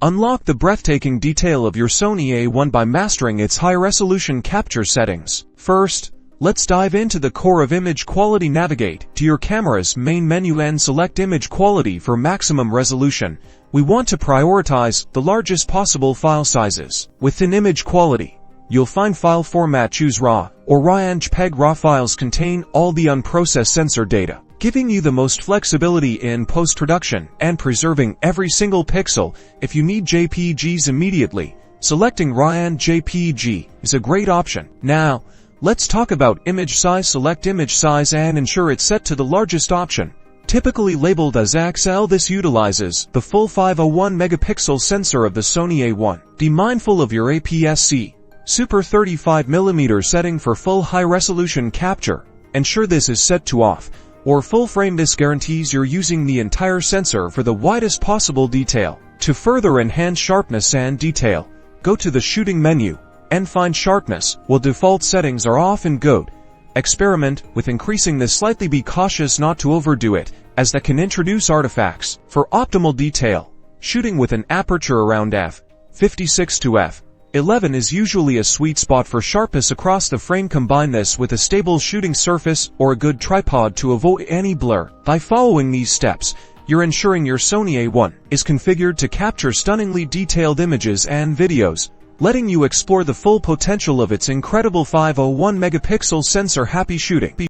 Unlock the breathtaking detail of your Sony A1 by mastering its high-resolution capture settings. First, let's dive into the core of image quality. Navigate to your camera's main menu and select Image Quality for maximum resolution. We want to prioritize the largest possible file sizes. Within Image Quality, you'll find file format. Choose RAW or RAW and JPEG. RAW files contain all the unprocessed sensor data, giving you the most flexibility in post-production and preserving every single pixel. If you need JPEGs immediately, selecting RAW and JPEG is a great option. Now, let's talk about image size. Select image size and ensure it's set to the largest option, typically labeled as XL. This utilizes the full 501 megapixel sensor of the Sony A1. Be mindful of your APSC Super 35mm setting for full high-resolution capture. Ensure this is set to off or full frame. This guarantees you're using the entire sensor for the widest possible detail. To further enhance sharpness and detail, go to the shooting menu and find sharpness. While default settings are often good, experiment with increasing this slightly. Be cautious not to overdo it, as that can introduce artifacts. For optimal detail, shooting with an aperture around f56 to f11 is usually a sweet spot for sharpness across the frame. Combine this with a stable shooting surface or a good tripod to avoid any blur. By following these steps, you're ensuring your Sony A1 is configured to capture stunningly detailed images and videos, letting you explore the full potential of its incredible 501 megapixel sensor. Happy shooting!